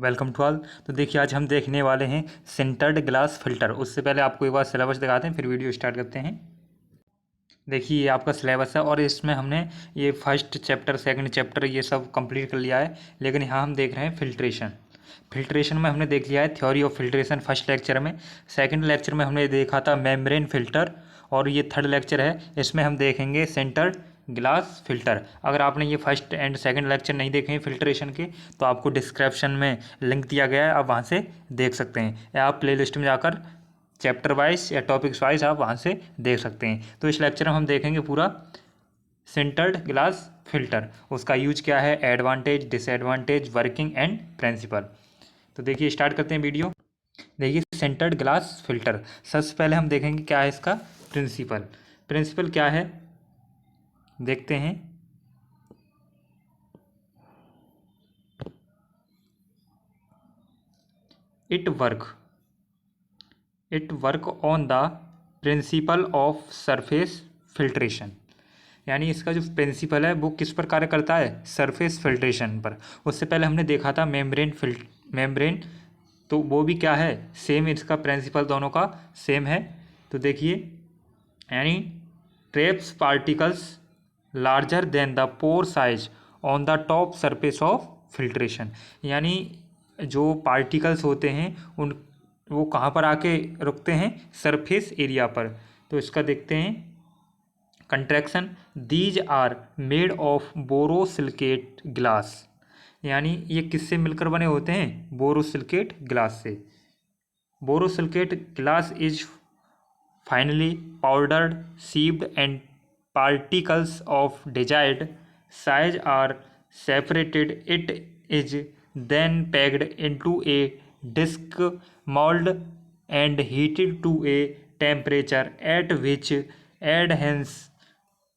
Welcome to all. तो देखिए आज हम देखने वाले हैं सेंटर्ड ग्लास फिल्टर। उससे पहले आपको एक बार सिलेबस दिखाते हैं फिर वीडियो स्टार्ट करते हैं। देखिए ये आपका सिलेबस है और इसमें हमने ये फर्स्ट चैप्टर सेकंड चैप्टर ये सब कंप्लीट कर लिया है। लेकिन यहाँ हम देख रहे हैं फिल्ट्रेशन। फिल्ट्रेशन में हमने देख लिया है theory of filtration first lecture में। सेकंड लेक्चर में हमने देखा था मेम्ब्रेन फिल्टर और ये थर्ड लेक्चर है, इसमें हम देखेंगे सेंटर्ड ग्लास फिल्टर। अगर आपने ये फर्स्ट एंड सेकंड लेक्चर नहीं देखे हैं फिल्ट्रेशन के तो आपको डिस्क्रिप्शन में लिंक दिया गया है, आप वहाँ से देख सकते हैं या आप प्लेलिस्ट में जाकर चैप्टर वाइज या टॉपिक्स वाइज आप वहाँ से देख सकते हैं। तो इस लेक्चर में हम देखेंगे पूरा सेंटर्ड ग्लास फिल्टर, उसका यूज क्या है, advantage disadvantage working and principle. तो देखिए स्टार्ट करते हैं वीडियो। देखिए सेंटर्ड ग्लास फिल्टर, सबसे पहले हम देखेंगे क्या है इसका प्रिंसिपल। प्रिंसिपल क्या है देखते हैं। It work on the principle of surface filtration, यानी इसका जो प्रिंसिपल है वो किस पर कार्य करता है, सरफेस फिल्ट्रेशन पर। उससे पहले हमने देखा था मेम्ब्रेन, तो वो भी क्या है सेम, इसका प्रिंसिपल दोनों का सेम है। तो देखिए यानी traps particles larger than the pore size on the top surface of filtration, यानी जो पार्टिकल्स होते हैं उन वो कहाँ पर आके रुकते हैं, सरफेस एरिया पर। तो इसका देखते हैं contraction. These are made of borosilicate glass, यानी ये किससे मिलकर बने होते हैं, बोरोसिलिकेट ग्लास से। Borosilicate glass is finely powdered sieved and particles of desired size are separated. It is then packed into a disc mold and heated to a temperature at which adhesion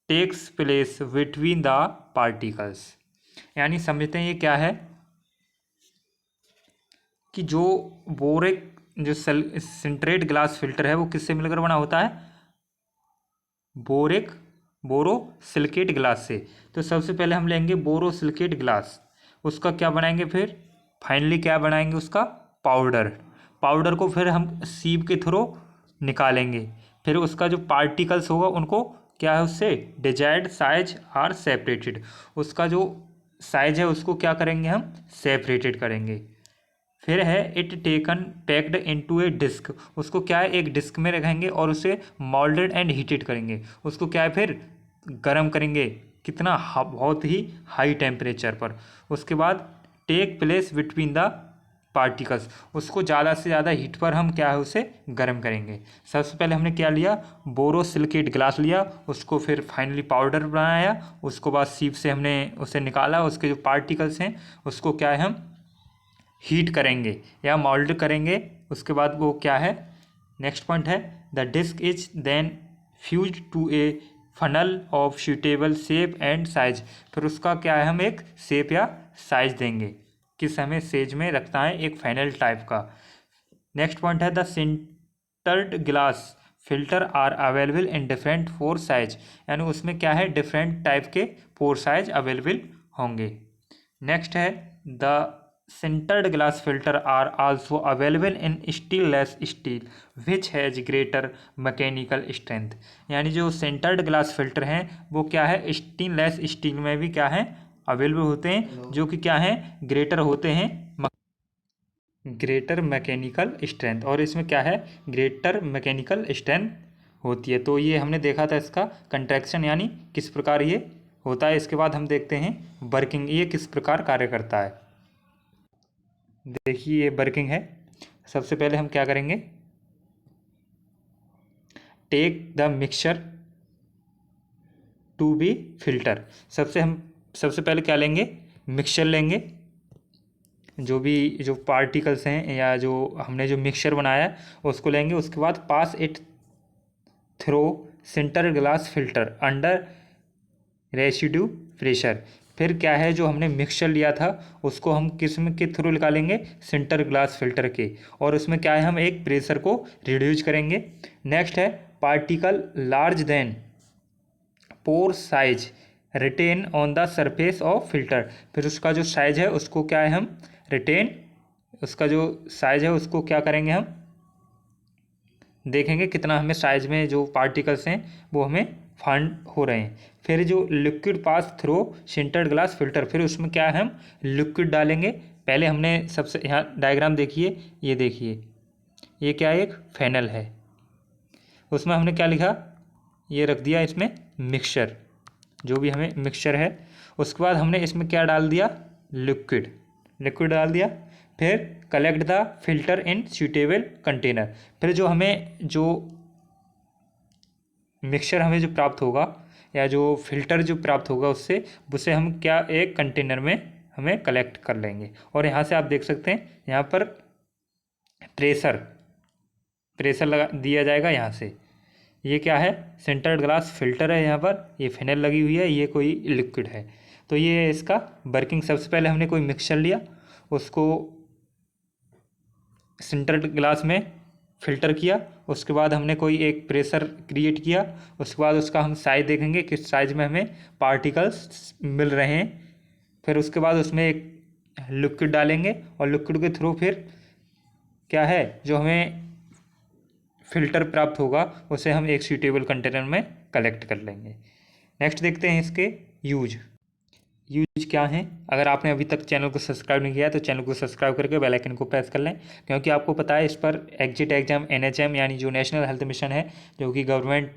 takes place between the particles। यानी समझते हैं ये क्या है कि जो boric जो सिंट्रेट glass filter है वो किससे मिलकर बना होता है, बोरोसिलिकेट ग्लास से। तो सबसे पहले हम लेंगे बोरोसिलिकेट ग्लास, उसका क्या बनाएंगे, फिर फाइनली क्या बनाएंगे उसका पाउडर को फिर हम सीप के थ्रू निकालेंगे। फिर उसका जो पार्टिकल्स होगा उनको क्या है उससे डिजायर्ड साइज आर सेपरेटेड, उसका जो साइज है उसको क्या करेंगे हम सेपरेटेड करेंगे। फिर है it taken packed into a disc, उसको क्या है एक डिस्क में रखेंगे और उसे मोल्डेड एंड हीटेड करेंगे, उसको क्या है फिर गर्म करेंगे, कितना बहुत ही हाई टेम्परेचर पर। उसके बाद take place between the particles, उसको ज़्यादा से ज़्यादा हीट पर हम क्या है उसे गर्म करेंगे। सबसे पहले हमने क्या लिया, बोरोसिलिकेट ग्लास लिया, उसको फिर फाइनली पाउडर बनाया, उसको बाद सीप से हमने उसे निकाला, उसके जो पार्टिकल्स हैं उसको क्या है हम हीट करेंगे या मोल्ड करेंगे। उसके बाद वो क्या है, नेक्स्ट पॉइंट है the disc is then fused to a funnel of suitable shape and size, फिर उसका क्या है हम एक शेप या साइज देंगे, किस हमें सेज में रखना है एक फैनल टाइप का। नेक्स्ट पॉइंट है the sintered glass filter are available in different pore size, यानी उसमें क्या है डिफरेंट टाइप के पोर साइज अवेलेबल होंगे। नेक्स्ट है the sintered glass filter are also available in stainless steel which has greater mechanical strength, यानी जो centred glass filter हैं वो क्या है स्टेनलेस स्टील में भी क्या है अवेलेबल होते हैं, जो कि क्या है ग्रेटर होते हैं, ग्रेटर मैकेनिकल स्ट्रेंथ, और इसमें क्या है ग्रेटर मैकेनिकल स्ट्रेंथ होती है। तो ये हमने देखा था इसका कंट्रैक्शन यानी किस प्रकार ये होता है। इसके बाद हम देखते हैं वर्किंग, ये किस प्रकार कार्य करता है। देखिए ये वर्किंग है। सबसे पहले हम क्या करेंगे, take the mixture to be filter, सबसे पहले क्या लेंगे, मिक्सचर लेंगे, जो पार्टिकल्स हैं या जो हमने जो मिक्सचर बनाया है उसको लेंगे। उसके बाद pass it through sintered glass filter under reduced pressure, फिर क्या है जो हमने मिक्सचर लिया था उसको हम किस में के थ्रू निकालेंगे, सेंटर ग्लास फिल्टर के, और उसमें क्या है हम एक प्रेशर को रिड्यूस करेंगे। नेक्स्ट है particle large than pore size retain on the surface of filter, फिर उसका जो साइज है उसको क्या है हम रिटेन उसका जो साइज़ है उसको क्या करेंगे, हम देखेंगे कितना हमें साइज में जो पार्टिकल्स हैं वो हमें फाइंड हो रहे हैं। फिर जो liquid pass through sintered glass filter, फिर उसमें क्या है, हम लिक्विड डालेंगे। पहले हमने सबसे, यहाँ डायग्राम देखिए, ये देखिए, ये क्या है, एक फेनल है, उसमें हमने क्या लिखा, ये रख दिया इसमें मिक्सचर, जो भी हमें मिक्सचर है। उसके बाद हमने इसमें क्या डाल दिया, लिक्विड, लिक्विड डाल दिया। फिर collect the filter in suitable container. फिर जो हमें जो मिक्सचर हमें जो प्राप्त होगा या जो फिल्टर जो प्राप्त होगा उससे, उसे हम क्या एक कंटेनर में हमें कलेक्ट कर लेंगे। और यहाँ से आप देख सकते हैं यहाँ पर प्रेशर प्रेशर लगा दिया जाएगा यहाँ से। ये क्या है, सेंटर्ड ग्लास फिल्टर है, यहाँ पर ये फिनेल लगी हुई है, ये कोई लिक्विड है। तो ये है इसका वर्किंग। सबसे पहले हमने कोई मिक्सचर लिया, उसको सेंटर्ड ग्लास में फ़िल्टर किया, उसके बाद हमने कोई एक प्रेशर क्रिएट किया, उसके बाद उसका हम साइज़ देखेंगे किस साइज़ में हमें पार्टिकल्स मिल रहे हैं। फिर उसके बाद उसमें एक लिक्विड डालेंगे और लिक्विड के थ्रू फिर क्या है, जो हमें फ़िल्टर प्राप्त होगा उसे हम एक सूटेबल कंटेनर में कलेक्ट कर लेंगे। नेक्स्ट देखते हैं इसके यूज क्या हैं। अगर आपने अभी तक चैनल को सब्सक्राइब नहीं किया है तो चैनल को सब्सक्राइब करके बेल आइकन को प्रेस कर लें, क्योंकि आपको पता है इस पर एग्जिट एग्जाम NHM यानी जो नेशनल हेल्थ मिशन है, जो कि गवर्नमेंट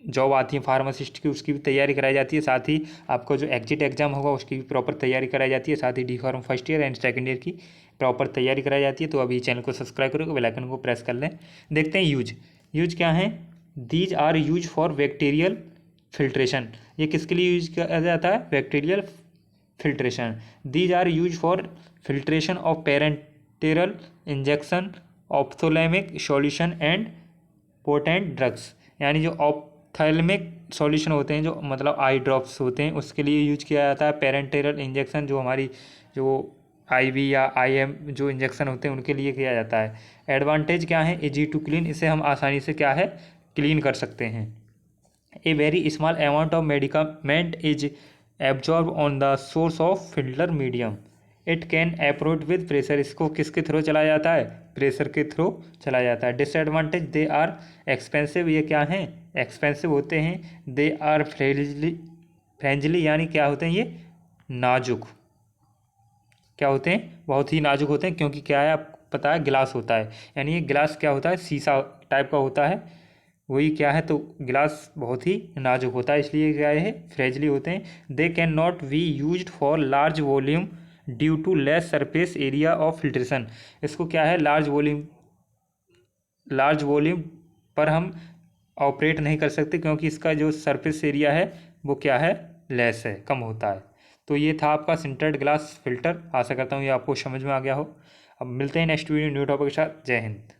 जॉब आती है फार्मासिस्ट की, उसकी भी तैयारी कराई जाती है। साथ ही आपको जो एग्जिट एग्जाम होगा उसकी भी प्रॉपर तैयारी कराई जाती है। साथ ही D Pharm first year and second year की प्रॉपर तैयारी कराई जाती है। तो अभी चैनल को सब्सक्राइब करके बेल आइकन को प्रेस कर लें। देखते हैं यूज क्या है। These are used for bacterial filtration. ये किसके लिए यूज किया जाता है, bacterial filtration. These are used for filtration of parenteral injection, ophthalmic solution and potent drugs. यानी जो ऑप्थेलमिक सॉल्यूशन होते हैं, जो मतलब आई ड्रॉप्स होते हैं, उसके लिए यूज किया जाता है। पेरेंटेरल इंजेक्शन जो हमारी जो IV या IM जो इंजेक्शन होते हैं उनके लिए किया जाता है। एडवांटेज क्या है, इजी टू क्लीन, इसे हम आसानी से क्या है क्लीन कर सकते हैं। A very small amount of medicament is absorb on the source of filter medium, it can approach with pressure. इसको किसके थ्रू चला जाता है, प्रेशर के थ्रू चला जाता है। डिसएडवांटेज, दे आर एक्सपेंसिव, ये क्या हैं, एक्सपेंसिव होते हैं। दे आर फ्रेंजली, यानी क्या होते हैं, ये नाजुक, क्या होते हैं, बहुत ही नाजुक होते हैं। क्योंकि क्या है, आपको पता है गिलास होता है, यानी ये गिलास क्या होता है, शीशा टाइप का होता है, वही क्या है, तो गिलास बहुत ही नाजुक होता है, इसलिए क्या है फ्रेजली होते हैं। They can not be used for large volume due to less surface area of filtration. इसको क्या है, लार्ज वॉल्यूम पर हम ऑपरेट नहीं कर सकते, क्योंकि इसका जो सरफेस एरिया है वो क्या है, लेस है, कम होता है। तो ये था आपका सिंटर्ड ग्लास फिल्टर। आशा करता हूँ ये आपको समझ में आ गया हो। अब मिलते हैं नेक्स्ट वीडियो न्यू टॉपिक के साथ। जय हिंद।